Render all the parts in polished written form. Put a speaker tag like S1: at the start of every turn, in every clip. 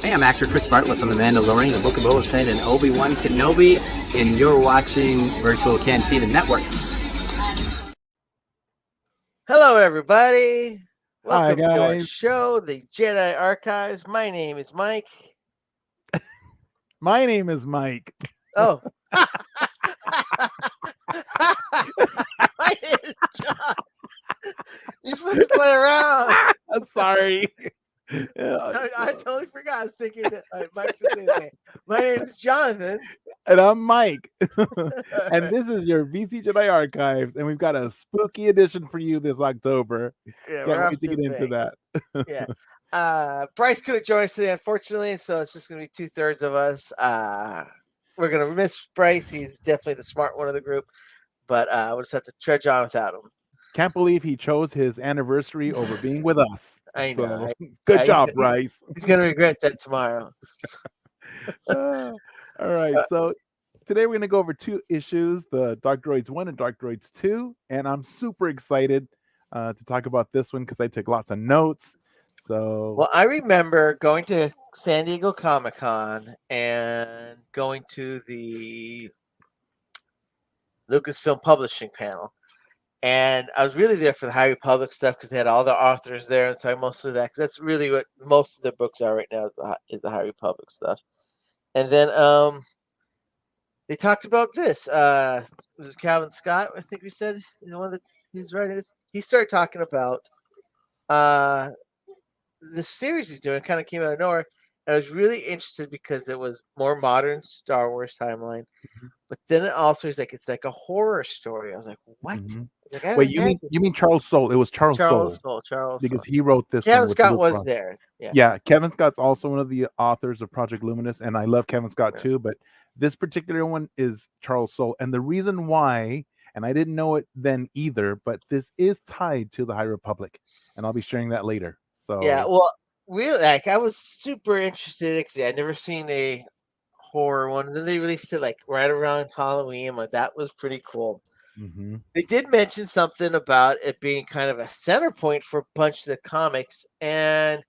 S1: Hey, I'm actor Chris Bartlett from The Mandalorian, The Book of Boba Fett, and Obi-Wan Kenobi, and you're watching Virtual Cantina Network.
S2: Hello, everybody.
S3: Hi,
S2: Welcome to our
S3: guys.
S2: show, The Jedi Archives. My name is Mike.
S3: My name is Mike.
S2: Oh. My name is John. You're supposed to play around.
S3: I'm sorry.
S2: I totally forgot. I was thinking that Mike's the same thing. My name is Jonathan.
S3: And I'm Mike. And this is your VC Jedi Archives. And we've got a spooky edition for you this October.
S2: Yeah,
S3: Can't wait to get into that.
S2: Yeah. Bryce couldn't join us today, unfortunately, so it's just going to be 2/3 of us. We're going to miss Bryce. He's definitely the smart one of the group, but we'll just have to trudge on without him.
S3: Can't believe he chose his anniversary over being with us.
S2: I know.
S3: Good job, Bryce.
S2: He's going to regret that tomorrow.
S3: All right. So today we're going to go over 2 issues, the Dark Droids 1 and Dark Droids 2. And I'm super excited to talk about this one because I took lots of notes.
S2: Well, I remember going to San Diego Comic-Con and going to the Lucasfilm Publishing panel. And I was really there for the High Republic stuff because they had all the authors there and so most of that. Because that's really what most of the books are right now is the High Republic stuff. And then they talked about this. Was it Calvin Scott? I think we said the one that he's writing this. He started talking about the series he's doing. Kind of came out of nowhere. And I was really interested because it was more modern Star Wars timeline. Mm-hmm. But then it also is like it's like a horror story. I was like, what?
S3: Mm-hmm.
S2: Like,
S3: wait, you mean Charles Soule? It was Charles Soule. Because he wrote this.
S2: Kevin Scott was there.
S3: Yeah, Kevin Scott's also one of the authors of Project Luminous, and I love Kevin Scott too. But this particular one is Charles Soule, and the reason why, and I didn't know it then either, but this is tied to the High Republic, and I'll be sharing that later. So
S2: yeah, well, really, like I was super interested because I'd never seen a horror one. And then they released it like right around Halloween. Like that was pretty cool. Mm-hmm. They did mention something about it being kind of a center point for a bunch of the comics and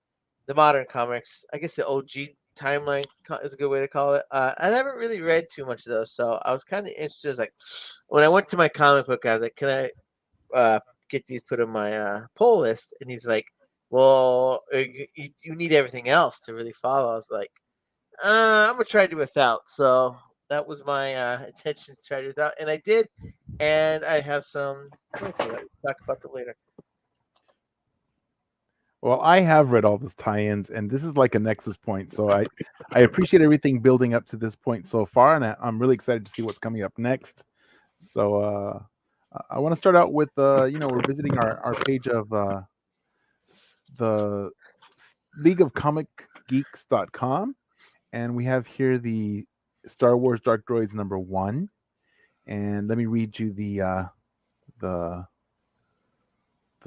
S2: the modern comics. I guess the OG timeline is a good way to call it. I haven't really read too much of those, so I was kind of interested. I was like, when I went to my comic book, I was like, can I get these put on my pull list? And he's like, well, you need everything else to really follow. I was like, I'm going to try to do without. So that was my intention to try to do without. And I did. And I have some. We'll talk about that later.
S3: Well, I have read all those tie-ins, and this is like a nexus point. So I appreciate everything building up to this point so far, and I'm really excited to see what's coming up next. So I want to start out with, we're visiting our page of the League of Comic Geeks.com, and we have here the Star Wars Dark Droids #1. And let me read you the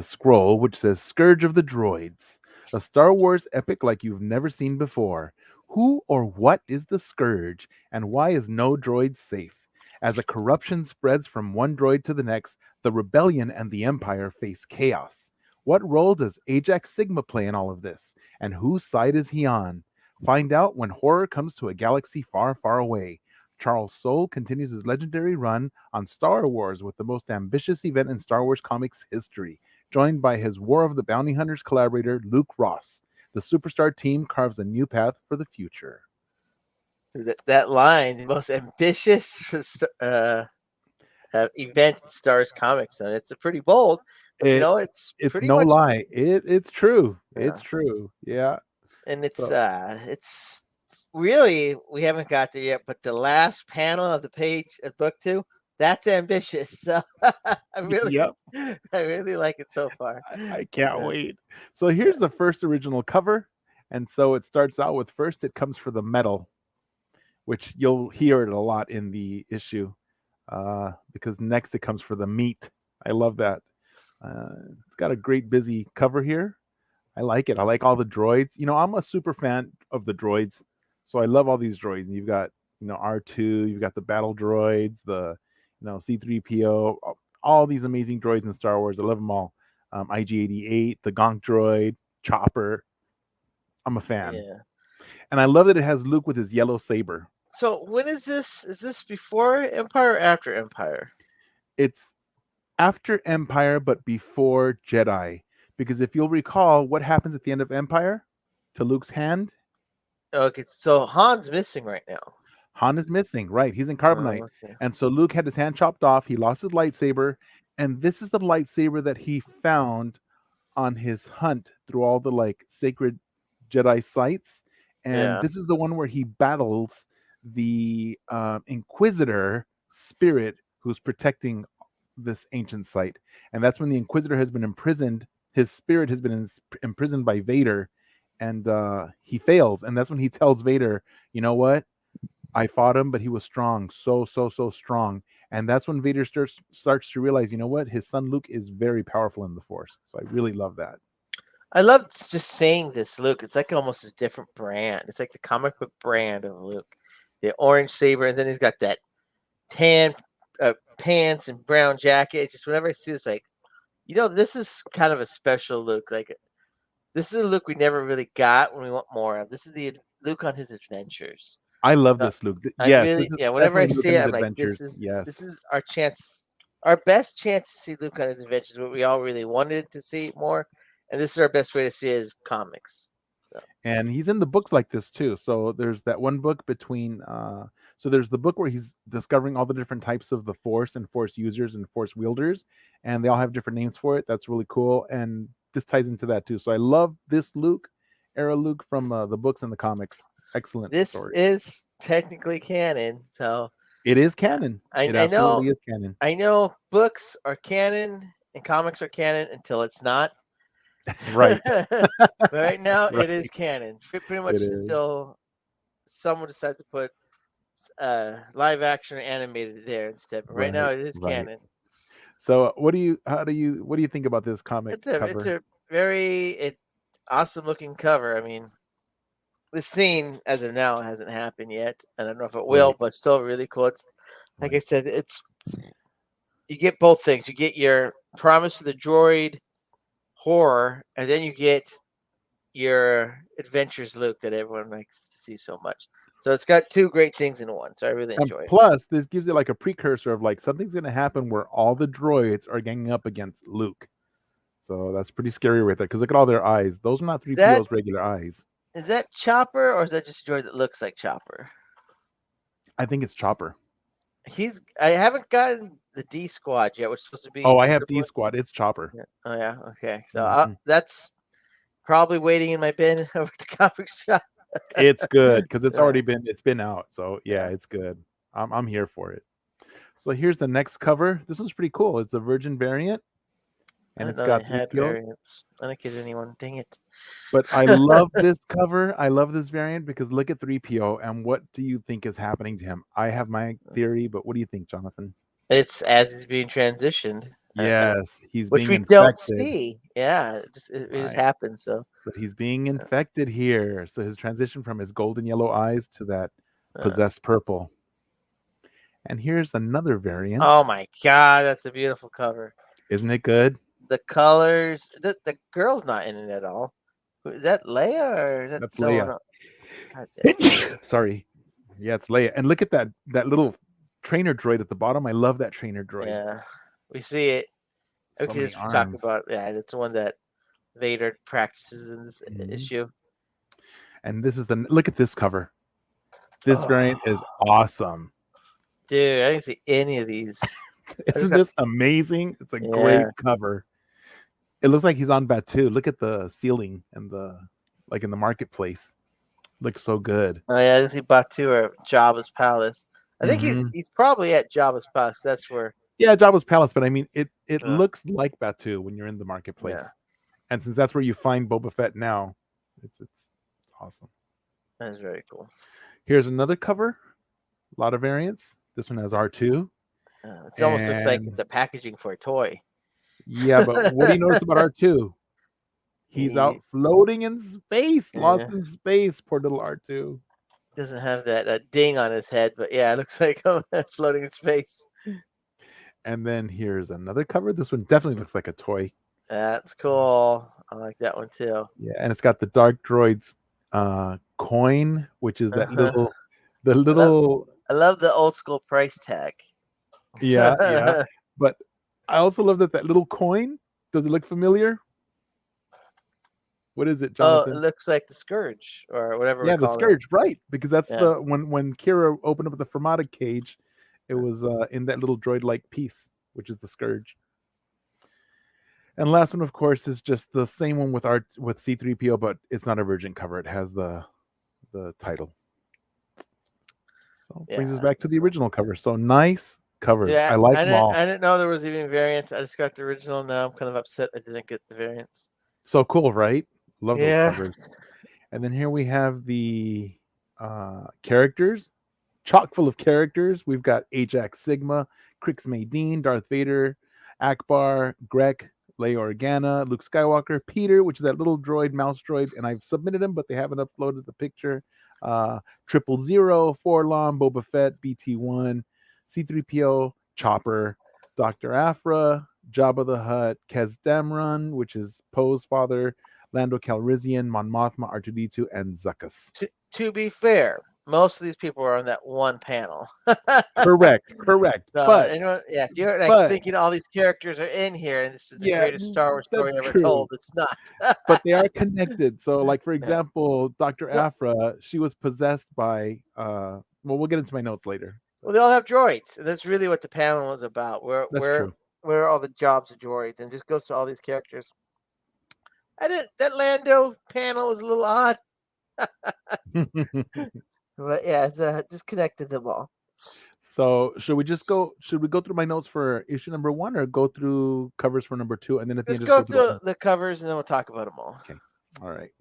S3: scroll, which says Scourge of the Droids, a Star Wars epic like you've never seen before. Who or what is the Scourge, and why is no droid safe? As a corruption spreads from one droid to the next, the rebellion and the Empire face chaos. What role does Ajax Sigma play in all of this, and whose side is he on? Find out when horror comes to a galaxy far, far away. Charles Soule continues his legendary run on Star Wars with the most ambitious event in Star Wars comics history, joined by his War of the Bounty Hunters collaborator, Luke Ross. The superstar team carves a new path for the future.
S2: That line, the most ambitious event in Star Wars comics, and it's a pretty bold. It's pretty
S3: no
S2: much,
S3: lie. It's true. Yeah. It's true. Yeah.
S2: And it's really, we haven't got there yet, but the last panel of the page of book 2, that's ambitious. So I really like it so far.
S3: I can't wait. So here's the first original cover. And so it starts out with, first it comes for the metal, which you'll hear it a lot in the issue, because next it comes for the meat. I love that. It's got a great busy cover here. I like it. I like all the droids. I'm a super fan of the droids. So I love all these droids. You've got, R2, you've got the battle droids, the, C-3PO, all these amazing droids in Star Wars. I love them all. IG-88, the Gonk droid, Chopper. I'm a fan.
S2: Yeah.
S3: And I love that it has Luke with his yellow saber.
S2: So when is this? Is this before Empire or after Empire?
S3: It's after Empire, but before Jedi. Because if you'll recall, what happens at the end of Empire to Luke's hand?
S2: Okay, so Han's missing right now.
S3: Han is missing, right? He's in carbonite.
S2: Okay.
S3: And so Luke had his hand chopped off. He lost his lightsaber. And this is the lightsaber that he found on his hunt through all the like sacred Jedi sites. And
S2: Yeah.
S3: this is the one where he battles the Inquisitor spirit who's protecting this ancient site. And that's when the Inquisitor has been imprisoned. His spirit has been imprisoned by Vader, and he fails. And that's when he tells Vader, you know what? I fought him, but he was strong, so strong. And that's when Vader starts to realize, you know what? His son Luke is very powerful in the Force. So I really love that.
S2: I love just saying this, Luke. It's like almost a different brand. It's like the comic book brand of Luke. The orange saber, and then he's got that tan pants and brown jacket. Just whenever I see this, like, this is kind of a special Luke. Like, this is a Luke we never really got when we want more of. This is the Luke on his adventures.
S3: I love this Luke.
S2: I
S3: Yes,
S2: really,
S3: this is
S2: whenever I
S3: definitely Luke
S2: see
S3: and
S2: it,
S3: his
S2: I'm like,
S3: adventures.
S2: this is our chance, our best chance to see Luke on his adventures. What we all really wanted to see more, and this is our best way to see his comics. So.
S3: And he's in the books like this too. So there's that one book between. So there's the book where he's discovering all the different types of the Force and Force users and Force wielders, and they all have different names for it. That's really cool, and this ties into that too. So I love this Luke, era Luke from the books and the comics. Excellent
S2: This
S3: story.
S2: is technically canon, so
S3: it is canon.
S2: I
S3: It
S2: know
S3: absolutely is canon.
S2: I know books are canon and comics are canon until it's not.
S3: Right.
S2: But right now,
S3: Right.
S2: it is canon. Pretty much
S3: It is.
S2: until someone decides to put live action or animated there instead. But right now, it is canon.
S3: So, what do you think about this comic cover?
S2: It's a very awesome looking cover. I mean, this scene as of now hasn't happened yet. I don't know if it will, but still really cool. It's like I said, you get both things. You get your promise of the droid horror, and then you get your adventures Luke that everyone likes to see so much. So it's got two great things in one. So I really enjoy it.
S3: Plus, this gives it like a precursor of like something's going to happen where all the droids are ganging up against Luke. So that's pretty scary right there. Because look at all their eyes. Those are not 3PO's regular eyes.
S2: Is that Chopper or is that just a droid that looks like Chopper?
S3: I think it's Chopper.
S2: I haven't gotten the D Squad yet, which is supposed to be.
S3: Oh, I have D Squad. It's Chopper.
S2: Yeah. Oh yeah. Okay. So that's probably waiting in my bin over at the comic shop.
S3: It's good because it's been out. So yeah, it's good. I'm here for it. So here's the next cover. This one's pretty cool. It's a Virgin variant, and it's got 3PO.
S2: Variants. I don't get anyone. Dang it!
S3: But I love this cover. I love this variant because look at 3PO, and what do you think is happening to him? I have my theory, but what do you think, Jonathan?
S2: It's as he's being transitioned.
S3: Yes, he's
S2: which
S3: being
S2: we don't
S3: infected.
S2: see. Yeah, it just happens. So,
S3: but he's being infected here. So his transition from his golden yellow eyes to that possessed purple. And here's another variant.
S2: Oh my God, that's a beautiful cover.
S3: Isn't it good?
S2: The colors. The girl's not in it at all. Is that Leia or is that
S3: That's Leia? Sorry. Yeah, it's Leia. And look at that little trainer droid at the bottom. I love that trainer droid.
S2: Yeah, we see it. Okay, let's talk about it's the one that Vader practices in this issue.
S3: And this is look at this cover. This variant is awesome.
S2: Dude, I didn't see any of these.
S3: Isn't this amazing? It's a great cover. It looks like he's on Batuu. Look at the ceiling and in the marketplace. Looks so good.
S2: Oh yeah, I didn't see Batuu or Jabba's palace. I think he's probably at Jabba's palace. That's where.
S3: Yeah, Jabba's palace, but I mean, it looks like Batuu when you're in the marketplace. Yeah. And since that's where you find Boba Fett now, it's awesome.
S2: That is very cool.
S3: Here's another cover. A lot of variants. This one has R2.
S2: It almost looks like it's a packaging for a toy.
S3: Yeah, but what do you notice about R2? He's out floating in space, lost in space. Poor little R2.
S2: Doesn't have that ding on his head, but yeah, it looks like floating in space.
S3: And then here's another cover. This one definitely looks like a toy.
S2: That's cool. I like that one too.
S3: Yeah, and it's got the Dark Droids coin, which is that little, the
S2: I love,
S3: little,
S2: I love the old school price tag.
S3: yeah, yeah. But I also love that little coin. Does it look familiar? What is it,
S2: Oh, it
S3: Jonathan?
S2: looks like the Scourge or whatever we're
S3: Yeah, the
S2: calling it.
S3: scourge, right? Because that's
S2: Yeah.
S3: the when Kira opened up the Fermata cage, it was in that little droid-like piece, which is the scourge. And last one, of course, is just the same one with C3PO, but it's not a virgin cover. It has the title. So brings us
S2: Yeah.
S3: back to the original cover. So nice covers.
S2: Yeah,
S3: I like them all.
S2: I didn't know there was even variants. I just got the original. Now I'm kind of upset I didn't get the variants.
S3: So cool, right? Love those
S2: Yeah.
S3: covers. And then here we have the characters, chock full of characters. We've got Ajax Sigma, Crix Maydeen, Darth Vader, Akbar, Grek, Leia Organa, Luke Skywalker, Peter, which is that little droid, mouse droid, and I've submitted him, but they haven't uploaded the picture. 000, Forlom, Boba Fett, BT1, C3PO, Chopper, Dr. Afra, Jabba the Hutt, Kez Damrun, which is Poe's father, Lando Calrissian, Mon Mothma, R2D2, and Zuckuss.
S2: To be fair, most of these people are on that one panel.
S3: Correct.
S2: So,
S3: But
S2: yeah, if you're like
S3: but
S2: thinking all these characters are in here and this is the
S3: yeah,
S2: greatest Star Wars
S3: that's
S2: story ever
S3: true.
S2: told, it's not.
S3: But they are connected. So, like for
S2: Yeah.
S3: example, Dr.
S2: No.
S3: Afra, she was possessed by. Well, we'll get into my notes later.
S2: Well, they all have droids, and that's really what the panel was about.
S3: That's true.
S2: Where are all the jobs of droids, and just goes to all these characters. That Lando panel was a little odd, but yeah, it's just connected them all.
S3: So should we go through my notes for issue number 1, or go through covers for number 2, and then at the
S2: Let's
S3: end
S2: go
S3: just go
S2: through the covers, and then we'll talk about them all.
S3: Okay. All right.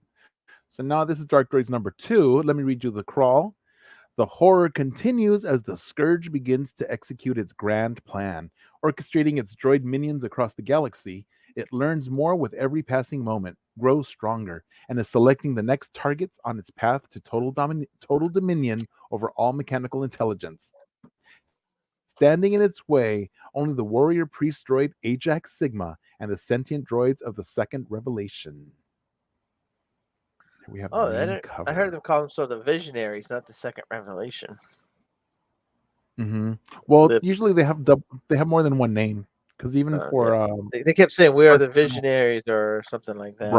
S3: So now this is Dark Droids number 2. Let me read you the crawl. The horror continues as the Scourge begins to execute its grand plan, orchestrating its droid minions across the galaxy. It learns more with every passing moment, grows stronger, and is selecting the next targets on its path to total dominion over all mechanical intelligence. Standing in its way, only the warrior priest droid Ajax Sigma and the sentient droids of the Second Revelation. Here we have the main cover.
S2: I heard them call them sort of visionaries, not the Second Revelation.
S3: Mm-hmm. Well, so usually they have more than one name, because even for
S2: they kept saying we are the visionaries or something like that.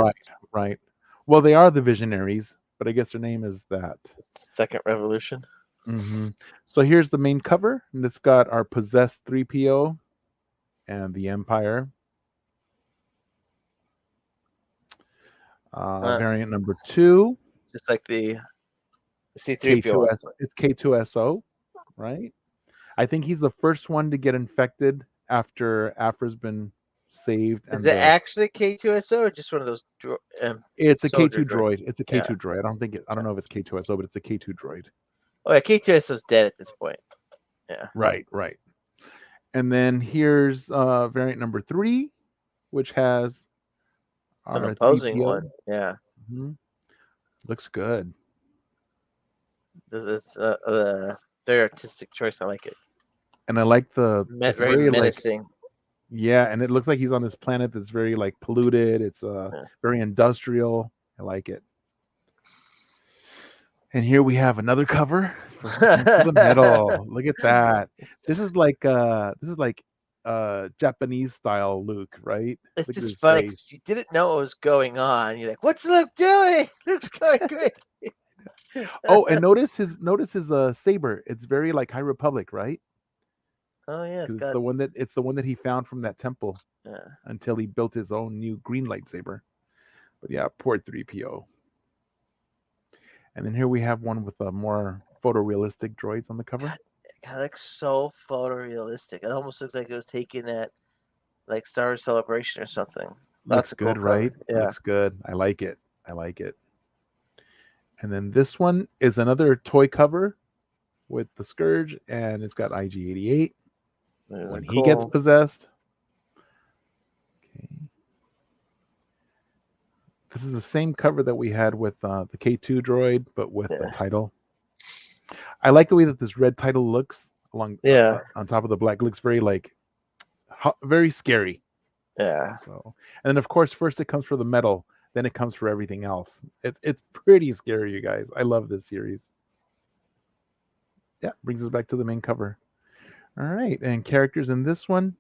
S3: Right. Well, they are the visionaries, but I guess their name is that
S2: Second Revolution.
S3: Mm-hmm. So here's the main cover, and it's got our possessed 3PO and the Empire. Variant number 2,
S2: just like the C3PO.
S3: It's K2SO, right? I think he's the first one to get infected after Afra's been saved.
S2: Is it actually K2SO or just one of those?
S3: It's a K2 droid. It's a K2 droid. I don't know if it's K2SO, but it's a K2 droid.
S2: Oh yeah, K2SO's dead at this point. Yeah.
S3: Right. And then here's variant number 3, which has
S2: an opposing 3PO. One. Yeah.
S3: Mm-hmm. Looks good.
S2: It's a very artistic choice. I like it.
S3: And I like
S2: it's very menacing.
S3: Yeah, and it looks like he's on this planet that's very like polluted. It's very industrial. I like it. And here we have another cover for the Metal. Look at that. This is like Japanese style Luke, right?
S2: It's just funny. You didn't know what was going on. You're like, "What's Luke doing? Luke's going great."
S3: Oh, and notice his saber. It's very like High Republic, right?
S2: Oh yeah,
S3: it's the one that he found from that temple.
S2: Yeah.
S3: Until he built his own new green lightsaber. But yeah, poor 3PO. And then here we have one with a more photorealistic droids on the cover.
S2: God, it looks so photorealistic. It almost looks like it was taken at like Star Wars Celebration or something.
S3: Looks good, right? Yeah. Looks good. I like it. And then this one is another toy cover with the Scourge, and it's got IG-88 when he gets possessed. Okay. This is the same cover that we had with the K2 droid, but with the title. I like the way that this red title looks on top of the black. It looks very very scary.
S2: Yeah.
S3: So, and then of course, first it comes for the Metal. then it comes for everything else. It's pretty scary, you guys. I love this series. Yeah, brings us back to the main cover. All right, and characters in this one,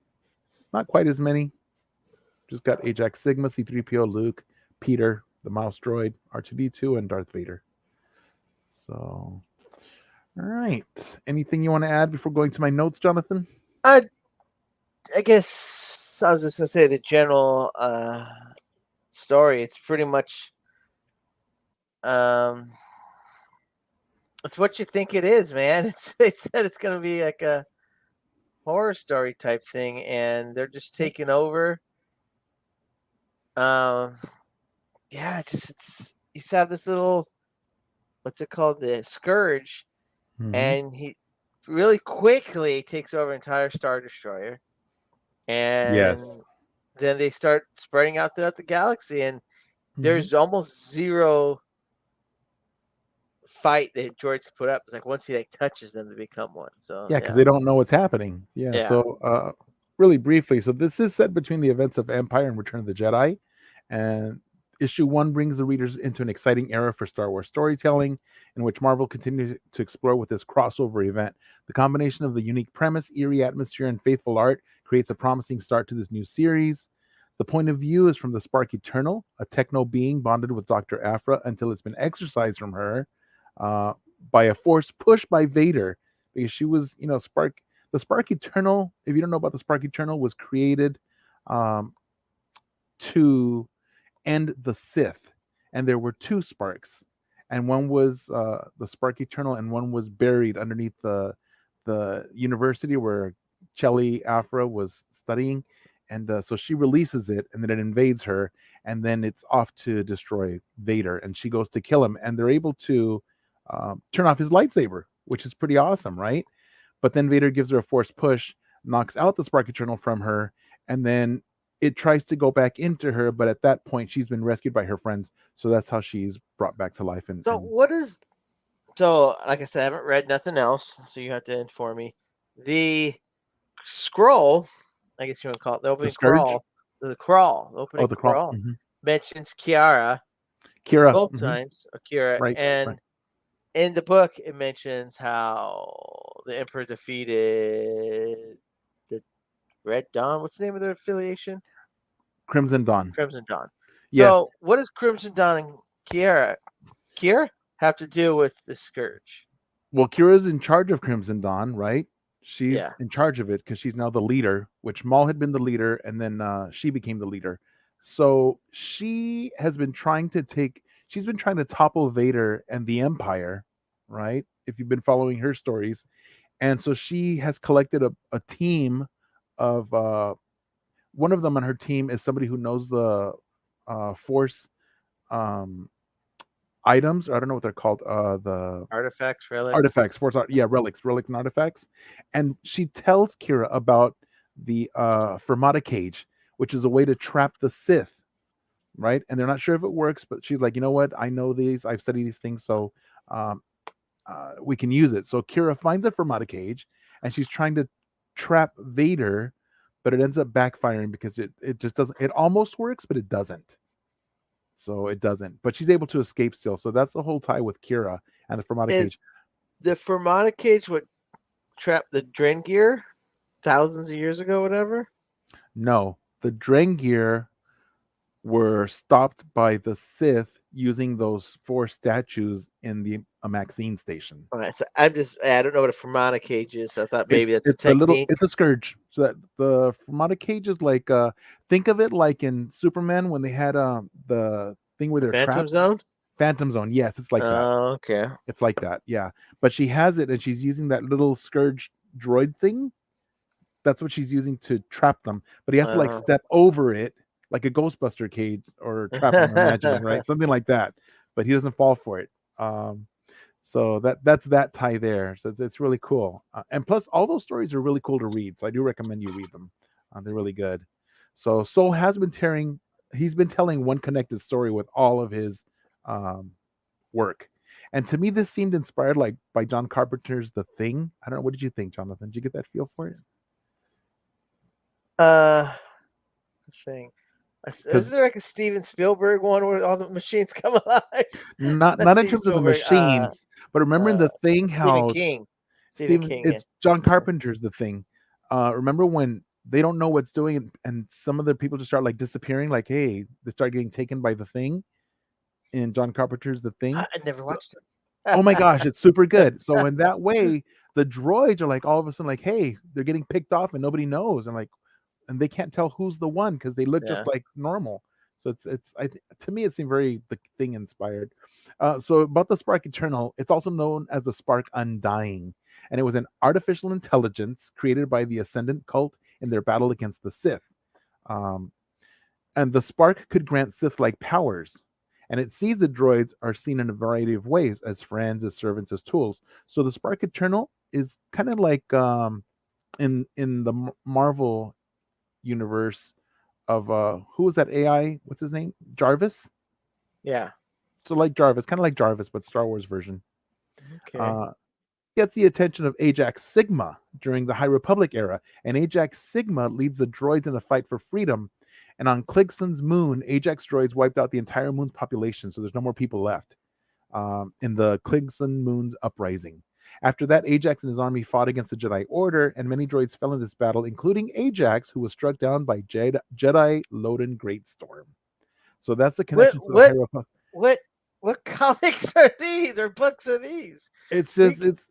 S3: not quite as many. Just got Ajax Sigma, C3PO, Luke, Peter, the mouse droid, R2D2, and Darth Vader. So, all right. Anything you want to add before going to my notes, Jonathan?
S2: I guess I was just gonna say the general story. It's pretty much um, it's what you think it is, man. It said it's gonna be like a horror story type thing, and they're just taking over. Um, yeah, it's you just have this little what's it called, the Scourge, and he really quickly takes over entire Star Destroyer, and
S3: Yes.
S2: then they start spreading out throughout the galaxy, and there's almost zero fight that George put up. It's like once he like touches them, they become one. So
S3: Yeah, because they don't know what's happening. Yeah.
S2: Yeah.
S3: So, really briefly, so this is set between the events of Empire and Return of the Jedi, and issue 1 brings the readers into an exciting era for Star Wars storytelling, in which Marvel continues to explore with this crossover event. The combination of the unique premise, eerie atmosphere, and faithful art creates a promising start to this new series. The point of view is from the Spark Eternal, a techno being bonded with Dr. Aphra until it's been exorcised from her uh, by a force pushed by Vader, because she was, Spark. The Spark Eternal, if you don't know about the Spark Eternal, was created um, to end the Sith, and there were 2 sparks, and one was the Spark Eternal, and one was buried underneath the university where Chelly Afra was studying, and so she releases it, and then it invades her, and then it's off to destroy Vader, and she goes to kill him, and they're able to turn off his lightsaber, which is pretty awesome, right? But then Vader gives her a force push, knocks out the Spark Eternal from her, and then it tries to go back into her, but at that point she's been rescued by her friends, so that's how she's brought back to life. And,
S2: So what is so? Like I said, I haven't read nothing else, so you have to inform me. The scroll, I guess you want to call it the
S3: the
S2: opening
S3: Scourge.
S2: crawl. The crawl, the
S3: Oh,
S2: opening
S3: the crawl.
S2: crawl mentions Kiara
S3: Kira.
S2: both times, or Kira,
S3: Right.
S2: and
S3: Right.
S2: in the book it mentions how the Emperor defeated the Red Dawn. What's the name of their affiliation?
S3: Crimson Dawn.
S2: Crimson Dawn.
S3: Yes.
S2: So what does Crimson Dawn and Kiara have to do with the Scourge?
S3: Well, Kira's in charge of Crimson Dawn, right? She's
S2: Yeah.
S3: in charge of it because she's now the leader, which Maul had been the leader, and then she became the leader. So she's been trying to topple Vader and the Empire, right? If you've been following her stories. And so she has collected a team of one of them on her team is somebody who knows the Force um, items. Or I don't know what they're called. The
S2: Artifacts, relics.
S3: artifacts, relics and artifacts. And she tells Kira about the Fermata cage, which is a way to trap the Sith, right? And they're not sure if it works, but she's like, you know what? I know these. I've studied these things, so we can use it. So Kira finds a Fermata cage, and she's trying to trap Vader, but it ends up backfiring because it just doesn't. It almost works, but it doesn't. So it doesn't. But she's able to escape still. So that's the whole tie with Kira and the Fermata cage.
S2: The Fermata cage what trapped the Drengir thousands of years ago, whatever?
S3: No, the Drengir were stopped by the Sith using those 4 statues in the Maxine station.
S2: All right, so I don't know what a Fermata cage is. So I thought maybe that's a technique.
S3: It's a scourge. So that the Fermata cage is like think of it like in Superman when they had the thing where they're
S2: Phantom
S3: trapped.
S2: Zone?
S3: Phantom Zone, yes, it's like that.
S2: Oh, okay.
S3: It's like that, yeah. But she has it, and she's using that little scourge droid thing. That's what she's using to trap them. But he has to like step over it, like a Ghostbuster cage or trap. I'm imagining, right? Something like that. But he doesn't fall for it. So that's that tie there. So it's really cool. And plus, all those stories are really cool to read. So I do recommend you read them. They're really good. So Soul has been he's been telling one connected story with all of his work. And to me, this seemed inspired like by John Carpenter's The Thing. I don't know. What did you think, Jonathan? Did you get that feel for it?
S2: The Thing. Isn't there like a Steven Spielberg one where all the machines come alive? Not
S3: not in
S2: Steven
S3: terms of the
S2: Spielberg.
S3: machines, but remember in
S2: Uh,
S3: the Thing
S2: Stephen
S3: how
S2: King. Stephen
S3: Steven,
S2: King. Yeah.
S3: it's John Carpenter's The Thing. Remember when they don't know what's doing and some of the people just start like disappearing, like hey, they start getting taken by the Thing in John Carpenter's The Thing.
S2: I never
S3: So,
S2: watched
S3: oh
S2: it.
S3: my gosh, it's super good. So in that way, the droids are like all of a sudden like, hey, they're getting picked off and nobody knows, and like, and they can't tell who's the one because they look just
S2: Yeah.
S3: like normal. So to me it seemed very the Thing inspired. So about the Spark Eternal, it's also known as the Spark Undying, and it was an artificial intelligence created by the Ascendant cult in their battle against the Sith. Um, and the spark could grant Sith-like powers. And it sees the droids are seen in a variety of ways as friends, as servants, as tools. So the Spark Eternal is kind of like in the Marvel universe of who was that AI? What's his name? Jarvis.
S2: Yeah.
S3: So like Jarvis, kind of like Jarvis, but Star Wars version.
S2: Okay.
S3: Uh, Gets the attention of Ajax Sigma during the High Republic era, and Ajax Sigma leads the droids in a fight for freedom. And on Kligson's moon, Ajax droids wiped out the entire moon's population, so there's no more people left in the Kligson moon's uprising. After that, Ajax and his army fought against the Jedi Order, and many droids fell in this battle, including Ajax, who was struck down by Jedi Loden Greatstorm. So that's the
S2: What
S3: connection to the High
S2: what
S3: Republic.
S2: what comics are these or books are these?
S3: It's
S2: We,
S3: just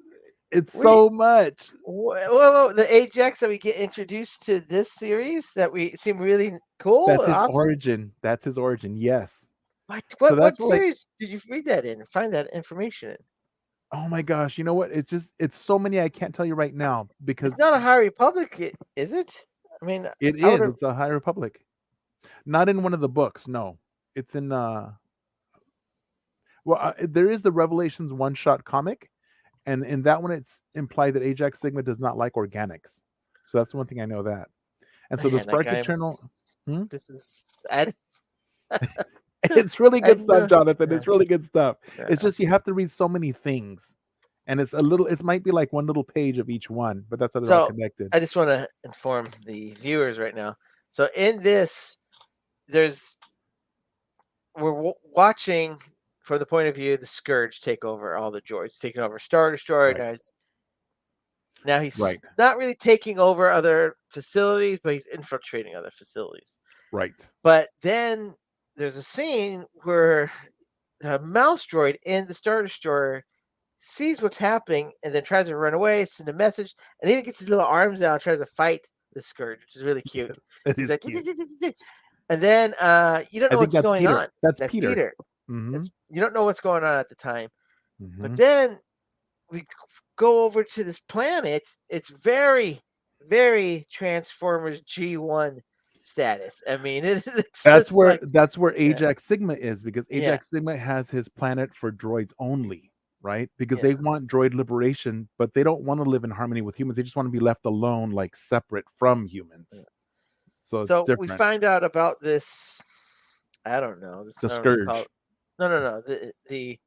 S3: it's
S2: we
S3: so much.
S2: whoa, the Ajax that we get introduced to this series that we seem really cool
S3: That's
S2: and
S3: his
S2: awesome.
S3: origin. That's his origin. Yes.
S2: What
S3: So
S2: what
S3: that's
S2: what
S3: like,
S2: series did you read that in? Find that information in?
S3: oh my gosh, you know what? It's so many I can't tell you right now because
S2: It's not a High Republic, is it? I mean,
S3: it
S2: I would
S3: is.
S2: have.
S3: It's a High Republic. Not in one of the books. No, it's in. There is the Revelations one shot comic, and in that one it's implied that Ajax Sigma does not like organics. So that's one thing I know that. And so the
S2: Man, like
S3: Spark Eternal. Hmm?
S2: this is I
S3: It's really
S2: I
S3: good stuff,
S2: know.
S3: Jonathan.
S2: Yeah,
S3: It's really good stuff. It's
S2: yeah.
S3: just you have to read so many things, and it's a little. It might be like one little page of each one, but that's how they're all
S2: So
S3: connected.
S2: I just want to inform the viewers right now. So in this, there's we're watching from the point of view of the Scourge take over all the droids, taking over Star Destroyer.
S3: Right.
S2: Now he's
S3: Right.
S2: not really taking over other facilities, but he's infiltrating other facilities.
S3: Right.
S2: But then there's a scene where the mouse droid in the Star Destroyer sees what's happening and then tries to run away, send a message, and even gets his little arms out and tries to fight the Scourge, which is really cute.
S3: It
S2: He's
S3: is
S2: like,
S3: cute.
S2: and then you don't
S3: I
S2: know
S3: think
S2: what's
S3: that's
S2: going
S3: Peter.
S2: on.
S3: That's
S2: That's
S3: Peter.
S2: Peter.
S3: Mm-hmm.
S2: You don't know what's going on at the time. But
S3: Mm-hmm.
S2: then we go over to this planet. It's very, very Transformers G1 status. I mean, it's just like,
S3: That's where
S2: yeah,
S3: Ajax Sigma is, because
S2: yeah,
S3: Ajax Sigma has his planet for droids only, right? Because
S2: yeah.
S3: they want droid liberation, but they don't want to live in harmony with humans. They just want to be left alone, like separate from humans. So it's
S2: So we
S3: different.
S2: find out about this. I don't know. This
S3: The
S2: I don't know what to call
S3: Scourge.
S2: it. No. The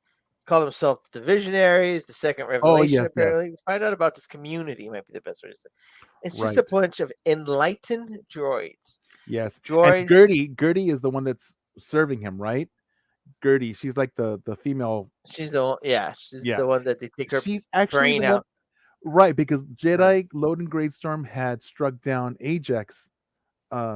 S2: call themselves the Visionaries, the Second
S3: Oh
S2: Revelation.
S3: yes, yes.
S2: Apparently, we find out about this community. Might be the best way to say. It's just a
S3: Right.
S2: bunch of enlightened droids.
S3: Yes. And
S2: Droids.
S3: Gertie is the one that's serving him, right? Gertie, she's like the female.
S2: She's the one, yeah. She's
S3: Yeah.
S2: the one that they take her
S3: She's actually the
S2: brain
S3: one.
S2: out.
S3: Right, because
S2: Uh,
S3: Jedi Loden Greatstorm had struck down Ajax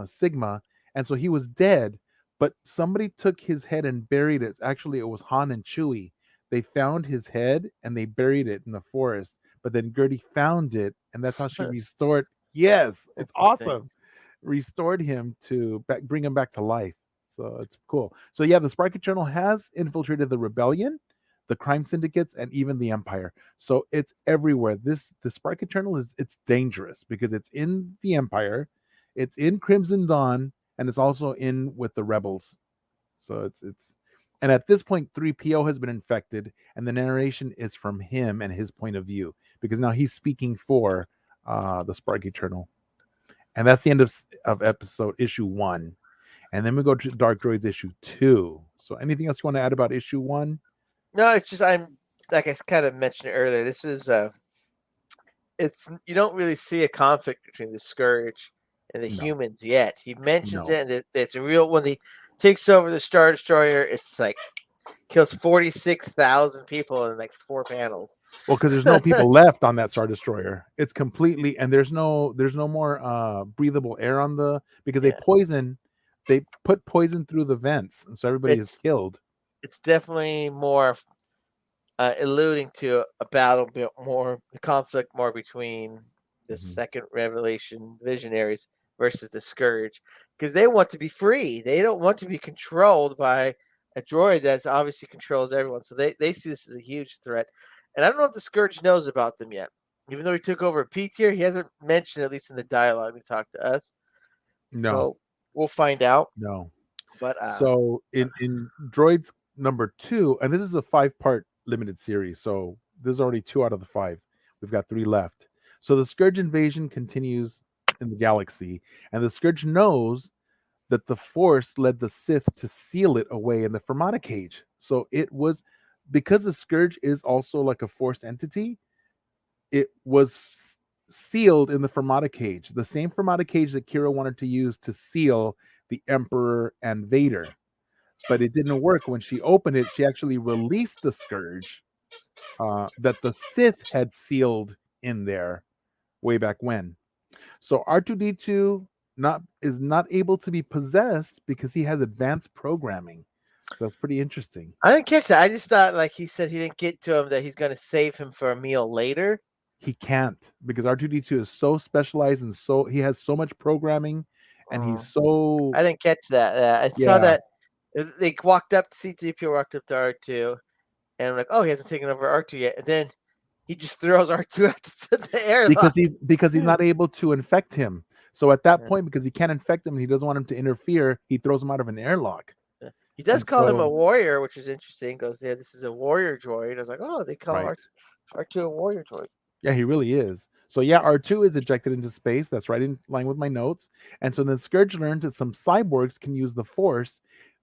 S3: Sigma, and so he was dead. But somebody took his head and buried it. Actually, it was Han and Chewie. They found his head and they buried it in the forest. But then Gertie found it, and that's how she restored. Yes,
S2: oh,
S3: it's
S2: poor thing.
S3: awesome. Restored him to bring him back to life. So it's cool. So yeah, the Spark Eternal has infiltrated the rebellion, the crime syndicates, and even the Empire. So it's everywhere. The Spark Eternal it's dangerous because it's in the Empire, it's in Crimson Dawn, and it's also in with the rebels. So it's and at this point 3PO has been infected, and the narration is from him and his point of view, because now he's speaking for the Spark Eternal. And that's the end of episode issue 1. And then we go to Dark Droids issue 2. So anything else you want to add about issue 1?
S2: No, it's just I'm like I kind of mentioned earlier. This is it's you don't really see a conflict between the Scourge and the
S3: No,
S2: humans yet. He mentions
S3: no.
S2: it, and it's a real when he takes over the Star Destroyer. It's like kills 46,000 people in like 4 panels.
S3: Well, because there's no people left on that Star Destroyer. It's completely, and there's no more breathable air on the because
S2: Yeah,
S3: they put poison through the vents, and so everybody is
S2: it's
S3: killed.
S2: it's definitely more alluding to a battle bit more, the conflict more between the
S3: Hmm.
S2: second Revelation visionaries versus the Scourge, because they want to be free. They don't want to be controlled by a droid that obviously controls everyone. So they see this as a huge threat. And I don't know if the Scourge knows about them yet. Even though he took over P tier, he hasn't mentioned, at least in the dialogue he talked to us.
S3: No,
S2: So we'll find out.
S3: no.
S2: But
S3: So in Droids number 2, and this is a 5-part limited series, so this is already 2 out of the 5. We've got 3 left. So the Scourge invasion continues in the galaxy, and the Scourge knows that the Force led the Sith to seal it away in the Fermata cage. So it was because the Scourge is also like a Force entity. It was sealed in the Fermata cage, the same Fermata cage that Kira wanted to use to seal the Emperor and Vader. But it didn't work. When she opened it, she actually released the Scourge that the Sith had sealed in there way back when. So R2D2 is not able to be possessed because he has advanced programming. So that's pretty interesting.
S2: I didn't catch that. I just thought, like he said, he didn't get to him, that he's going to save him for a meal later.
S3: He can't because R2D2 is so specialized and so he has so much programming and he's so
S2: I didn't catch that. I saw
S3: yeah,
S2: that they walked up, C3PO walked up to R2, and I'm like, oh, he hasn't taken over R2 yet. And then he just throws R2 out to the airlock.
S3: because he's not able to infect him. So at that
S2: Yeah,
S3: point, because he can't infect him and he doesn't want him to interfere, he throws him out of an airlock.
S2: yeah. He does
S3: And
S2: call him a
S3: so
S2: warrior, which is interesting. Goes, yeah, this is a warrior droid. I was like, oh, they call
S3: right.
S2: R2 a warrior droid.
S3: Yeah, he really is. So yeah, R2 is ejected into space. That's right in line with my notes. And so then Scourge learned that some cyborgs can use the Force,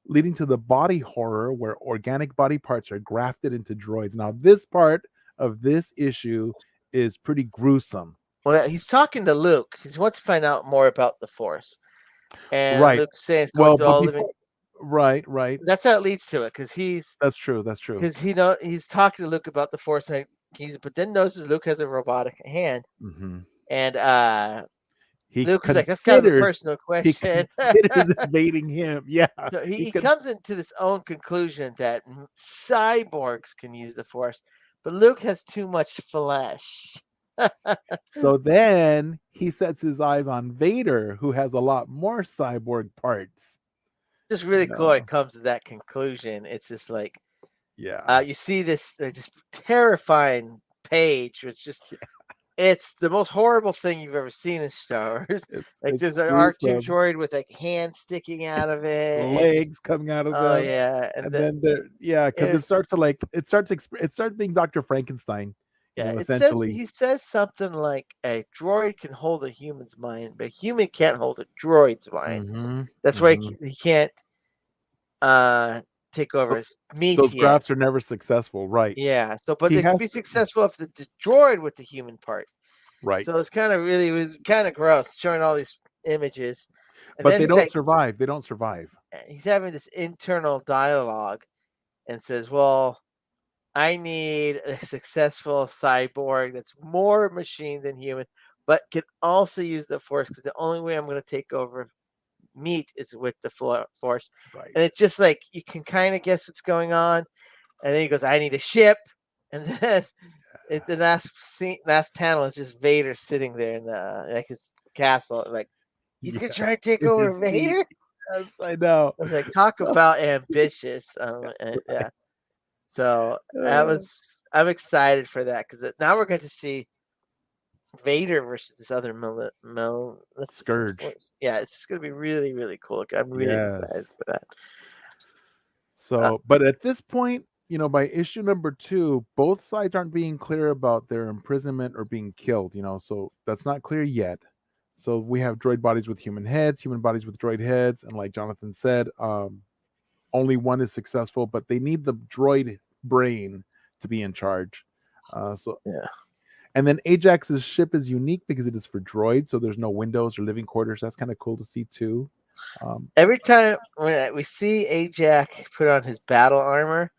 S3: leading to the body horror where organic body parts are grafted into droids. Now, this part of this issue is pretty gruesome.
S2: Well, he's talking to Luke. He wants to find out more about the Force. And
S3: Right.
S2: Luke's saying it's going
S3: Well,
S2: through
S3: but
S2: all living.
S3: before right, right.
S2: That's how it leads to it, because
S3: That's true. That's true.
S2: he's talking to Luke about the Force, and but then notices Luke has a robotic hand,
S3: Hmm.
S2: and
S3: He
S2: Luke is like, "That's kind of a
S3: considers
S2: personal
S3: he
S2: question."
S3: considers invading him. Yeah.
S2: So
S3: He
S2: he
S3: can
S2: comes into this own conclusion that cyborgs can use the Force, but Luke has too much flesh.
S3: So then he sets his eyes on Vader, who has a lot more cyborg parts.
S2: Just really cool. It
S3: No.
S2: comes to that conclusion. It's just like
S3: Yeah.
S2: you see this terrifying page. It's the most horrible thing you've ever seen in Star Wars. Like
S3: It's
S2: there's an R2
S3: gruesome.
S2: droid with like hands sticking out of it, and just
S3: Legs coming out of
S2: oh
S3: them.
S2: yeah, and
S3: And then there, yeah, because
S2: it's
S3: it starts being Dr. Frankenstein,
S2: yeah. It says
S3: essentially.
S2: he says something like a droid can hold a human's mind, but a human can't hold a droid's mind.
S3: Mm-hmm.
S2: That's why
S3: Mm-hmm.
S2: he can't uh take over his meat
S3: Those
S2: yet.
S3: grafts are never successful, right?
S2: Yeah. So, but
S3: He
S2: they can
S3: has
S2: be
S3: to,
S2: successful if the droid with the human part.
S3: right.
S2: So it was kind of gross showing all these images, and
S3: But
S2: then
S3: they don't survive. They don't survive.
S2: he's having this internal dialogue and says, "Well, I need a successful cyborg that's more machine than human, but can also use the Force, because the only way I'm going to take over meat is with the Force."
S3: Right.
S2: And it's just like you can kind of guess what's going on. And then he goes, "I need a ship," and then the last panel is just Vader sitting there in his castle, like he's
S3: Yeah.
S2: gonna try and take
S3: In his
S2: over
S3: seat.
S2: Vader.
S3: Yes, I know.
S2: I was like, talk about ambitious. Yeah. So
S3: Uh,
S2: I'm excited for that, because now we're going to see Vader versus this other let's just say
S3: Scourge.
S2: Force. Yeah, it's just going to be really, really cool. I'm really excited
S3: Yes.
S2: for that.
S3: So, but at this point, by issue number 2, both sides aren't being clear about their imprisonment or being killed, so that's not clear yet. So we have droid bodies with human heads, human bodies with droid heads, and like Jonathan said, only one is successful, but they need the droid brain to be in charge. So
S2: Yeah.
S3: And then Ajax's ship is unique because it is for droids, so there's no windows or living quarters. That's kind of cool to see too.
S2: Every time when we see Ajax put on his battle armor,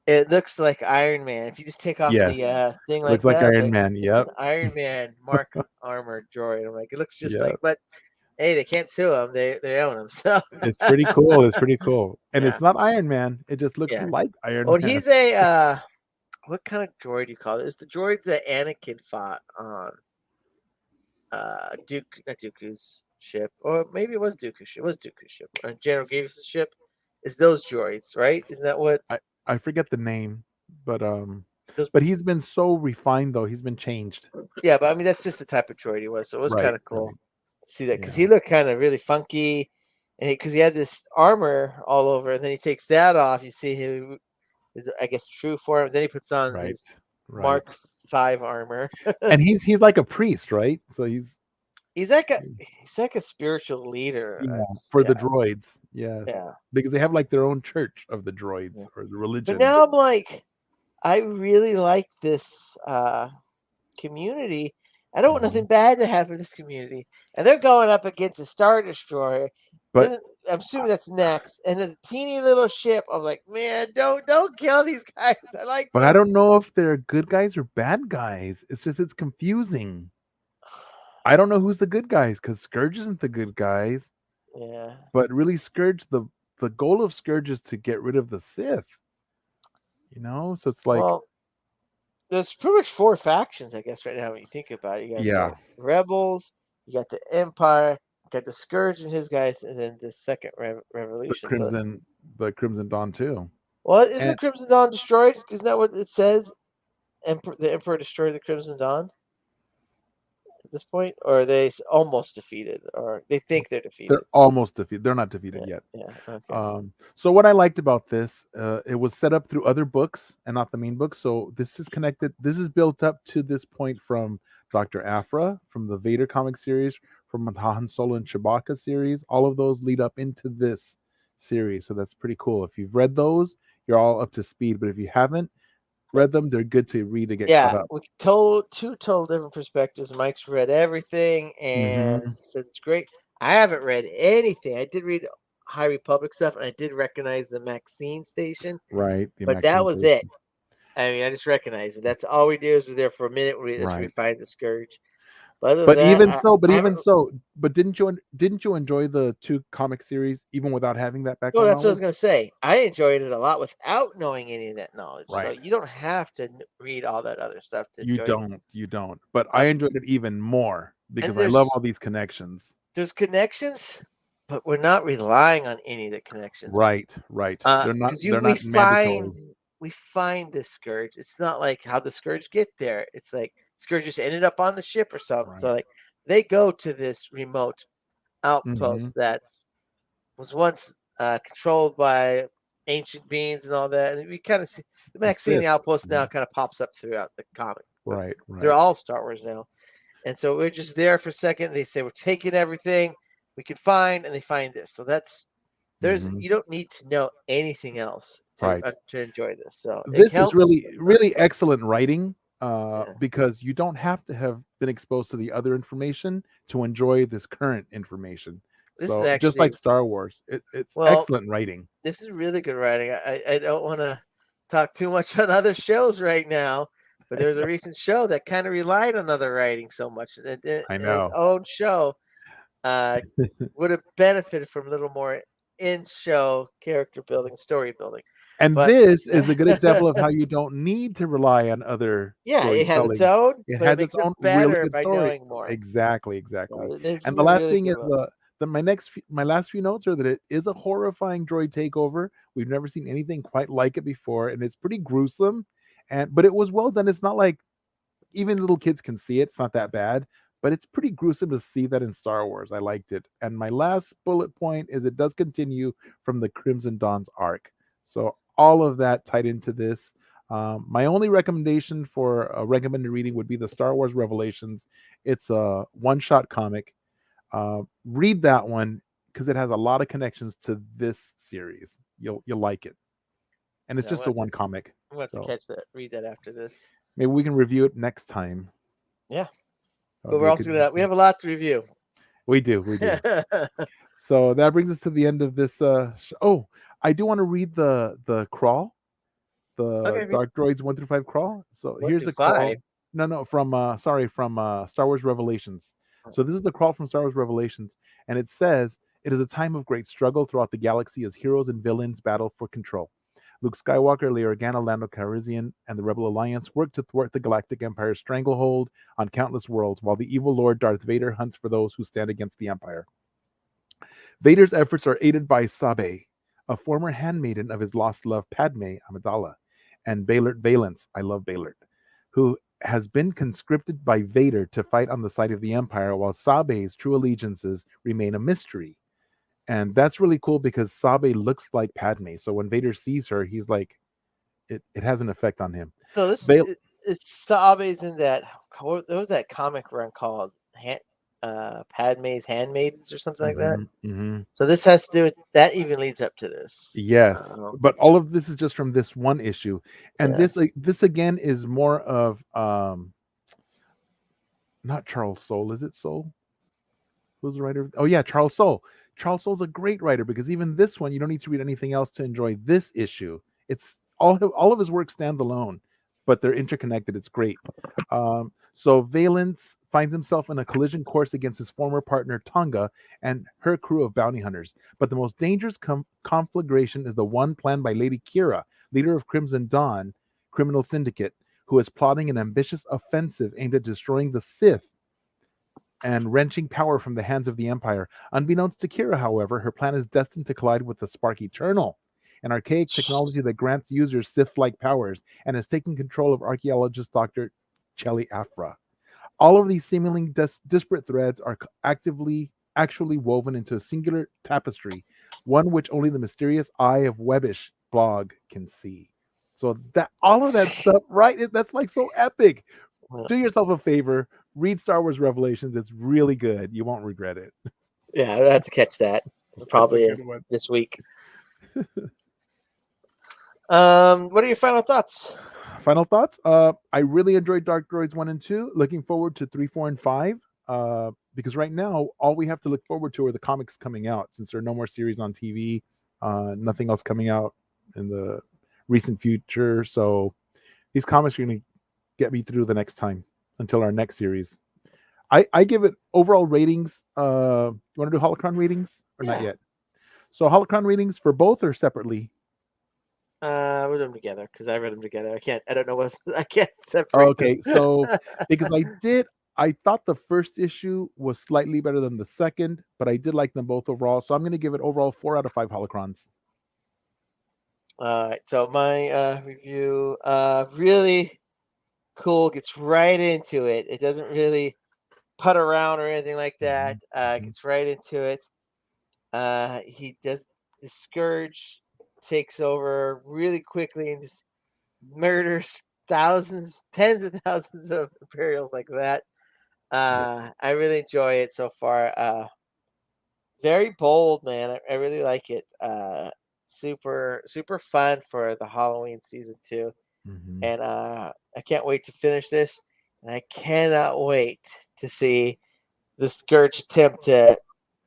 S2: it looks like Iron Man. If you just take off
S3: Yes,
S2: the thing like
S3: looks like
S2: that, it's
S3: Iron
S2: like
S3: Man.
S2: this is
S3: Yep.
S2: an Iron Man Mark armor droid. I'm like, it looks just like,
S3: Yeah,
S2: but hey, they can't sue him. They own him. So
S3: it's pretty cool. It's pretty cool, and
S2: yeah,
S3: it's not Iron Man. It just looks
S2: yeah.
S3: like Iron
S2: Oh,
S3: Man.
S2: he's a what kind of droid do you call it? It's the droids that Anakin fought on Duke, not Dooku's ship, or maybe it was Dooku's ship. It was Dooku's ship, or General Grievous' ship. Is those droids, right? Isn't that what
S3: I forget the name, but
S2: those?
S3: he's been so refined though. He's been changed.
S2: Yeah, but I mean that's just the type of droid he was. So it was kind
S3: Right.
S2: of
S3: Right.
S2: cool to see that because
S3: Yeah.
S2: he looked kind of really funky, and because he had this armor all over, and then he takes that off. You see him, his I guess true form. Then he puts on
S3: Right.
S2: his
S3: Right.
S2: Mark 5 armor.
S3: And he's like a priest, right? So
S2: He's like a spiritual leader.
S3: yeah, for the
S2: Yeah,
S3: droids. Yes.
S2: yeah,
S3: Because they have like their own church of the droids
S2: yeah.
S3: or the
S2: But
S3: religion.
S2: now I'm like, I really like this community. I don't want
S3: Mhm.
S2: nothing bad to happen to this community. And they're going up against a Star Destroyer.
S3: But
S2: I'm assuming that's next. And a teeny little ship. I'm like, man, don't kill these guys. I like
S3: I
S2: them.
S3: don't know if they're good guys or bad guys. It's just it's confusing. I don't know who's the good guys because Scourge isn't the good guys,
S2: Yeah.
S3: but really Scourge the goal of Scourge is to get rid of the Sith. So it's like
S2: Well, there's pretty much 4 factions, I guess, right now when you think about it. You got
S3: yeah,
S2: the Rebels, you got the Empire, you got the Scourge and his guys, and then the Second
S3: the
S2: Revolution. So,
S3: Crimson the Crimson Dawn too.
S2: well, isn't the
S3: And
S2: Crimson Dawn destroyed? Isn't that what it says? The Emperor destroyed the Crimson Dawn at this point, or are they almost defeated, or they think they're
S3: they're
S2: defeated?
S3: almost defeated. They're not defeated
S2: Yeah,
S3: yet.
S2: yeah, okay.
S3: So what I liked about this, it was set up through other books and not the main book. So this is connected. This is built up to this point from Dr. Aphra, from the Vader comic series, from the Han Solo and Chewbacca series. All of those lead up into this series. So that's pretty cool. If you've read those, you're all up to speed. But if you haven't read them, they're good to read to get caught
S2: Yeah,
S3: up.
S2: we told two total different perspectives. Mike's read everything and
S3: Hmm.
S2: he said it's great. I haven't read anything. I did read High Republic stuff and I did recognize the Maxine station,
S3: Right. The
S2: but that
S3: Maxine
S2: was it.
S3: station.
S2: I mean, I just recognized it. That's all we do is we're there for a minute. That's where we
S3: Right.
S2: find the Scourge. But other than
S3: But
S2: that,
S3: even so,
S2: I haven't.
S3: didn't you enjoy the two comic series even without having that
S2: Well,
S3: background
S2: that's what I was
S3: knowledge?
S2: going to say. I enjoyed it a lot without knowing any of that knowledge. So
S3: Right.
S2: you don't have to read all that other stuff to
S3: You
S2: enjoy it.
S3: don't. You don't. But I
S2: But
S3: enjoyed it even more
S2: and
S3: because I love all these connections.
S2: there's connections, but we're not relying on any of the connections.
S3: Right. Right.
S2: Because
S3: They're not mandatory.
S2: we find the Scourge. It's not like how the Scourge get there. It's like Scourge just ended up on the ship or something. So
S3: Right.
S2: like they go to this remote
S3: Hmm.
S2: outpost that was once controlled by ancient beings and all that. And we kind of see the
S3: The
S2: Maxine
S3: Sith.
S2: outpost now
S3: Mhm.
S2: kind of pops up throughout the comic, but
S3: Right.
S2: they're
S3: Right.
S2: all Star Wars now. And so we're just there for a second. They say we're taking everything we can find, and they find this. So
S3: Hmm.
S2: you don't need to know anything else
S3: Right.
S2: to enjoy this. So it
S3: This is
S2: helps,
S3: really
S2: but it's not.
S3: really excellent writing
S2: Yeah,
S3: because you don't have to have been exposed to the other information to enjoy this current information.
S2: this is
S3: So just
S2: actually
S3: like Star Wars, it's
S2: well,
S3: excellent writing.
S2: this is really good writing. I don't want to talk too much on other shows right now, but there was a recent show that kind of relied on other writing so much that
S3: I
S2: its
S3: know.
S2: own show uh, would have benefited from a little more in-show character building, story building.
S3: And
S2: But
S3: this is a good example of how you don't need to rely on other
S2: yeah, it has its
S3: storytellings.
S2: own,
S3: It
S2: but it
S3: has its
S2: makes it
S3: own really
S2: better
S3: good
S2: by
S3: story.
S2: knowing more.
S3: Exactly, exactly.
S2: So this
S3: And
S2: is
S3: the
S2: a
S3: last
S2: really
S3: thing
S2: good
S3: is
S2: one.
S3: my last few notes are that it is a horrifying droid takeover. We've never seen anything quite like it before, and it's pretty gruesome. But it was well done. It's not like even little kids can see it. It's not that bad, but it's pretty gruesome to see that in Star Wars. I liked it. And my last bullet point is it does continue from the Crimson Dawn's arc. So all of that tied into this. My only recommendation for a recommended reading would be the Star Wars Revelations. It's a one-shot comic. Read that one because it has a lot of connections to this series. You'll like it, and it's
S2: Yeah,
S3: just a one comic.
S2: I'm gonna have to
S3: So
S2: catch that, read that after this.
S3: Maybe we can review it next time.
S2: Yeah,
S3: That would
S2: but
S3: be
S2: we're
S3: a
S2: also
S3: good.
S2: gonna we have a lot to review.
S3: We do, we do. So that brings us to the end of this. Oh, I do want to read the crawl, the
S2: Okay,
S3: Dark Droids 1 through 5 crawl. So
S2: one
S3: here's
S2: through
S3: a
S2: five.
S3: crawl. No, no, from sorry, from Star Wars Revelations. So this is the crawl from Star Wars Revelations, and it says it is a time of great struggle throughout the galaxy as heroes and villains battle for control. Luke Skywalker, Leia Organa, Lando Calrissian, and the Rebel Alliance work to thwart the Galactic Empire's stranglehold on countless worlds, while the evil Lord Darth Vader hunts for those who stand against the Empire. Vader's efforts are aided by Sabe, a former handmaiden of his lost love Padme Amidala, and Baylor Valence, I love Baylor, who has been conscripted by Vader to fight on the side of the Empire, while Sabe's true allegiances remain a mystery. And that's really cool because Sabe looks like Padme. So when Vader sees her, he's like, it has an effect on him.
S2: So this
S3: Bail-
S2: it's Sabe's in that. What was that comic run called? Padme's Handmaidens or something like that.
S3: Mhm, mhm.
S2: So this has to do with that. Even leads up to this.
S3: Yes, but all of this is just from this one issue, and
S2: Yeah.
S3: this again is more of not Charles Soule. Is it Soule? Who's the writer? Oh yeah, Charles Soule. Charles Soule's a great writer because even this one, you don't need to read anything else to enjoy this issue. It's all of his work stands alone, but they're interconnected. It's great. So Valence finds himself in a collision course against his former partner Tonga and her crew of bounty hunters. But the most dangerous conflagration is the one planned by Lady Kira, leader of Crimson Dawn criminal syndicate, who is plotting an ambitious offensive aimed at destroying the Sith and wrenching power from the hands of the Empire. Unbeknownst to Kira, however, her plan is destined to collide with the Spark Eternal, an archaic technology that grants users Sith-like powers and has taken control of archaeologist Dr. Chelly Afra. All of these seemingly disparate threads are actually woven into a singular tapestry, one which only the mysterious eye of Webbish blog can see. So that all of that stuff, right? That's like so epic. Do yourself a favor, read Star Wars Revelations. It's really good. You won't regret it.
S2: Yeah, I have to catch that probably this week. What are your final thoughts?
S3: Final thoughts. I really enjoyed Dark Droids 1 and 2. Looking forward to 3, 4, and 5. Because right now, all we have to look forward to are the comics coming out. Since there are no more series on TV, nothing else coming out in the recent future. So these comics are going to get me through the next time until our next series. I give it overall ratings. You want to do holocron ratings or not yet? So holocron ratings for both or separately?
S2: Read them together because I read them together. I don't know what I can't separate.
S3: Okay, so because I thought the first issue was slightly better than the second, but I did like them both overall. So I'm going to give it overall 4 out of 5 holocrons.
S2: All right, so my review, really cool. Gets right into it. It doesn't really put around or anything like that. Gets right into it. He does the Scourge takes over really quickly and just murders thousands, tens of thousands of Imperials like that. I really enjoy it so far. Very bold, man. I really like it. Super fun for the Halloween season 2. And I can't wait to finish this. And I cannot wait to see the Scourge attempt to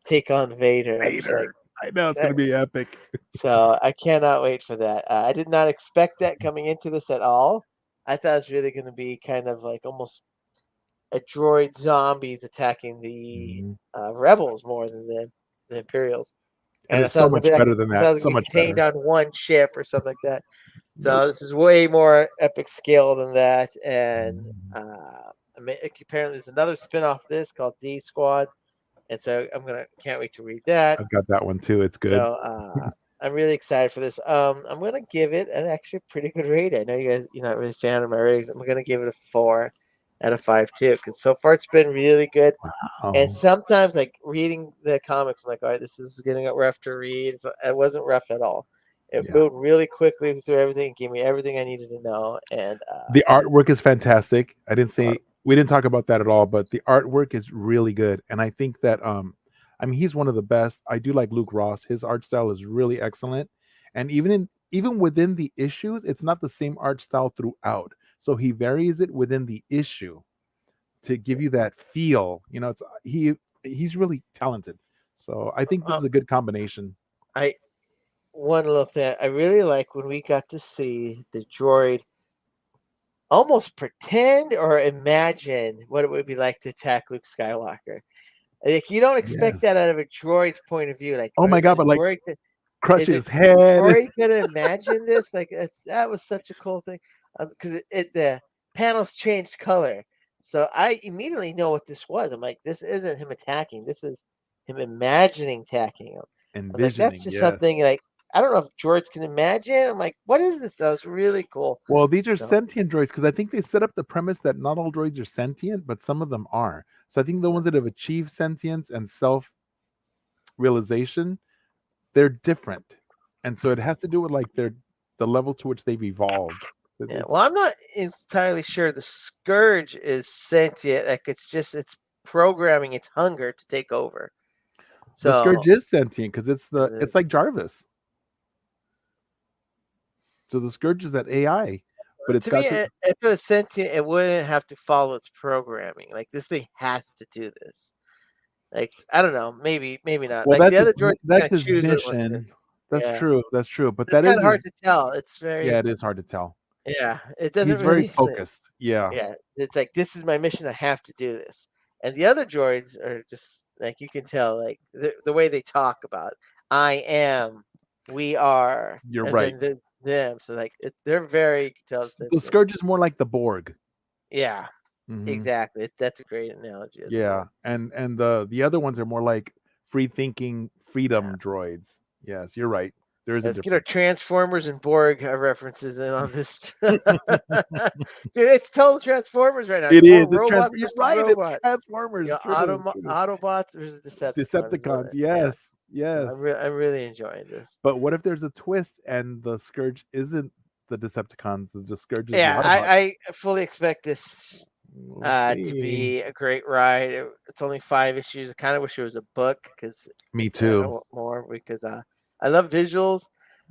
S2: take on Vader.
S3: I know it's going to be epic.
S2: So I cannot wait for that. I did not expect that coming into this at all. I thought it was really going to be kind of like almost a droid zombies attacking the rebels more than the Imperials.
S3: And
S2: I
S3: it's
S2: thought
S3: so
S2: it was
S3: much
S2: gonna be
S3: better than
S2: I thought it
S3: that.
S2: was
S3: So
S2: gonna be
S3: much
S2: contained
S3: better.
S2: on one ship or something like that. So this is way more epic scale than that. And apparently there's another spin-off of this called D Squad. And so can't wait to read that.
S3: I've got that one too. It's good.
S2: So I'm really excited for this. I'm gonna give it an actually pretty good rating. I know you guys you're not really a fan of my ratings. I'm gonna give it a 4 out of 5 too, because so far it's been really good. And sometimes like reading the comics, I'm like, all right, this is getting rough to read. So it wasn't rough at all. It moved really quickly through everything, gave me everything I needed to know. And
S3: the artwork is fantastic. We didn't talk about that at all, but the artwork is really good. And I think that I mean he's one of the best. I do like Luke Ross. His art style is really excellent. And even within the issues, it's not the same art style throughout. So he varies it within the issue to give you that feel. It's he's really talented. So I think this
S2: Uh,
S3: is a good combination.
S2: I one little thing I really like when we got to see the droid almost pretend or imagine what it would be like to attack Luke Skywalker. Like you don't expect that
S3: Yes.
S2: out of a droid's point of view. Like,
S3: Oh my
S2: is
S3: god,
S2: a
S3: but like
S2: droid
S3: crush
S2: is a
S3: his head.
S2: droid gonna imagine this? Like that was such a cool thing because the panels changed color, so I immediately know what this was. I'm like, this isn't him attacking. This is him imagining attacking him. I was like, that's
S3: Envisioning,
S2: just
S3: yes.
S2: something like I don't know if droids can imagine. I'm like, what is this? That was really cool.
S3: Well, these are
S2: So
S3: sentient droids because I think they set up the premise that not all droids are sentient, but some of them are. So I think the ones that have achieved sentience and self realization, they're different. And so it has to do with like the level to which they've evolved.
S2: yeah,
S3: It's
S2: well, I'm not entirely sure the scourge is sentient. Like it's programming its hunger to take over.
S3: the
S2: So
S3: scourge is sentient because
S2: it is.
S3: it's like Jarvis. So the scourge is that AI, but it's
S2: To me,
S3: got to
S2: if it was sentient, it wouldn't have to follow its programming. Like this thing has to do this. Like I don't know, maybe not.
S3: well
S2: Like the
S3: that's
S2: other droids
S3: that's
S2: kind of
S3: his
S2: choose what it wants to.
S3: mission. That's
S2: Yeah,
S3: true. That's true. But
S2: it's
S3: that
S2: kind
S3: is
S2: of hard
S3: his
S2: to tell. It's
S3: yeah,
S2: very
S3: it is hard to tell.
S2: yeah. It doesn't
S3: He's very
S2: really.
S3: focused. Yeah.
S2: Yeah, it's like this is my mission. I have to do this. And the other droids are just like you can tell, like the way they talk about I am, we are,
S3: You're
S2: and
S3: right.
S2: then them. So like they're very you can tell
S3: The
S2: sentient.
S3: scourge is more like the Borg.
S2: Yeah,
S3: Hmm.
S2: exactly. That's a great analogy of the
S3: Yeah,
S2: Borg.
S3: and the other ones are more like free thinking
S2: Yeah.
S3: freedom droids. Yes, you're right. There is a
S2: Let's get our
S3: difference.
S2: Transformers and Borg references in on this. Dude, it's total Transformers right now. It's
S3: It
S2: more
S3: is. It's
S2: robots
S3: You're
S2: versus
S3: right. It's
S2: robot. You
S3: Transformers.
S2: know,
S3: True. True.
S2: Autobots versus Decepticons. Is what
S3: Decepticons.
S2: yeah.
S3: Yes.
S2: So
S3: Yes.
S2: I'm really enjoying this.
S3: But what if there's a twist and the scourge isn't the Decepticons? The scourge is the
S2: Yeah,
S3: Autobots.
S2: I fully expect this
S3: We'll
S2: to
S3: see.
S2: be a great ride. It's only 5 issues. I kind of wish it was a book because
S3: Me
S2: I
S3: too.
S2: want more because I love visuals,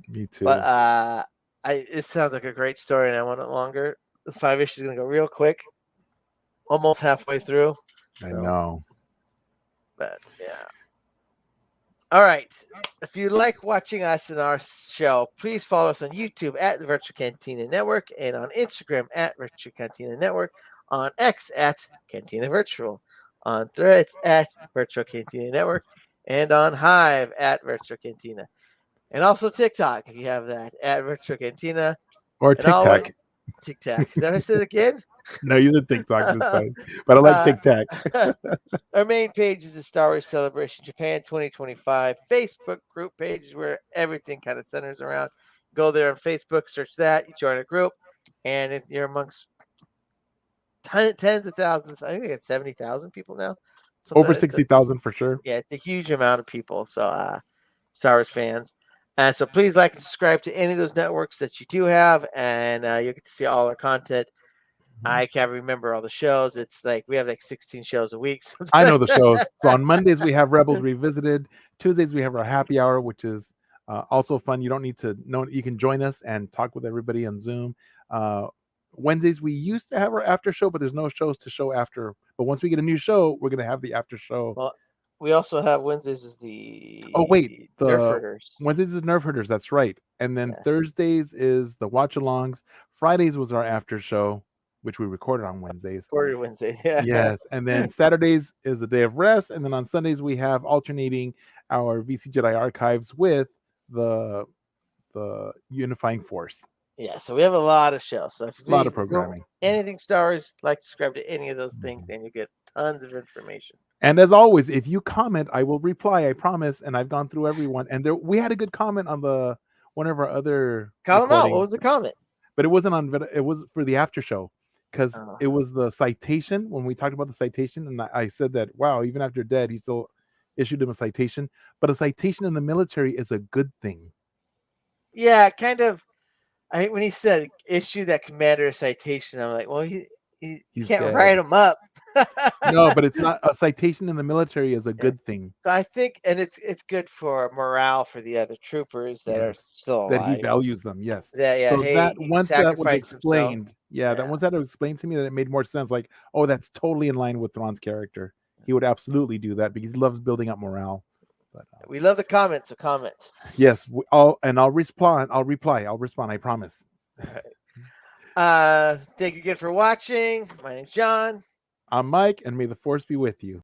S3: Me
S2: but
S3: too.
S2: it sounds like a great story and I want it longer. The 5 issues is gonna go real quick, almost halfway through.
S3: I
S2: So,
S3: know.
S2: but yeah. All right. If you like watching us in our show, please follow us on YouTube at the Virtual Cantina Network and on Instagram at Virtual Cantina Network, on X at Cantina Virtual, on Threads at Virtual Cantina Network, and on Hive at Virtual Cantina. And also TikTok if you have that at Virtual Cantina.
S3: Or
S2: And
S3: Tic
S2: always
S3: Tac.
S2: TikTok. Did I say it again?
S3: No, you did TikTok this time, but I like
S2: uh,
S3: Tic Tac.
S2: Our main page is the Star Wars Celebration Japan 2025 Facebook group page where everything kind of centers around. Go there on Facebook, search that, you join a group, and if you're amongst tens of thousands, I think it's 70,000 people now. Something
S3: Over
S2: it's
S3: 60,000 for sure.
S2: yeah, it's a huge amount of people. So Star Wars fans. And so please like and subscribe to any of those networks that you do have, and you'll get to see all our content. I can't remember all the shows. It's like we have like 16 shows a week.
S3: I know the shows. So on Mondays we have Rebels Revisited. Tuesdays we have our happy hour, which is also fun. You don't need to know. You can join us and talk with everybody on Zoom. Wednesdays we used to have our after show, but there's no shows to show after. But once we get a new show, we're gonna have the after show.
S2: Well, we also have Wednesdays is
S3: Oh wait,
S2: the Nerf
S3: the
S2: Herders.
S3: Wednesdays is Nerf Herders. That's right. And then
S2: Yeah.
S3: Thursdays is the watch alongs. Fridays was our after show, which we recorded on Wednesdays.
S2: Quarter Wednesday. Yeah.
S3: Yes, and then Saturdays is a day of rest, and then on Sundays we have alternating our VC Jedi archives with the unifying force.
S2: Yeah. So we have a lot of shows. So if
S3: A lot of
S2: you
S3: programming.
S2: anything Star Wars, like to subscribe to any of those things,
S3: Mhm.
S2: then you get tons of information.
S3: And as always, if you comment, I will reply. I promise. And I've gone through everyone, and there we had a good comment on the one of our other
S2: Call them out. What
S3: recordings,
S2: was the comment?
S3: but it wasn't on. It was for the after show because
S2: Oh.
S3: it was the citation when we talked about the citation, and I said that wow, even after dead, he still issued him a citation. But a citation in the military is a good thing.
S2: Yeah, kind of. When he said issue that commander a citation, I'm like, well, he's You
S3: He's
S2: can't
S3: dead.
S2: write him up.
S3: No, but it's not a citation in the military is a good thing.
S2: So I think, and it's good for morale for the other troopers that are
S3: Yes.
S2: still
S3: That he
S2: alive.
S3: values them. Yes.
S2: Yeah.
S3: So
S2: Hey,
S3: that
S2: he
S3: once that was
S2: sacrificed himself.
S3: explained, that once that was explained to me, that it made more sense. Like, oh, that's totally in line with Thrawn's character. He would absolutely do that because he loves building up morale. But
S2: We love the comments. So comment.
S3: yes, I'll respond. I'll respond. I promise.
S2: Thank you again for watching. My name's John.
S3: I'm Mike, and may the force be with you.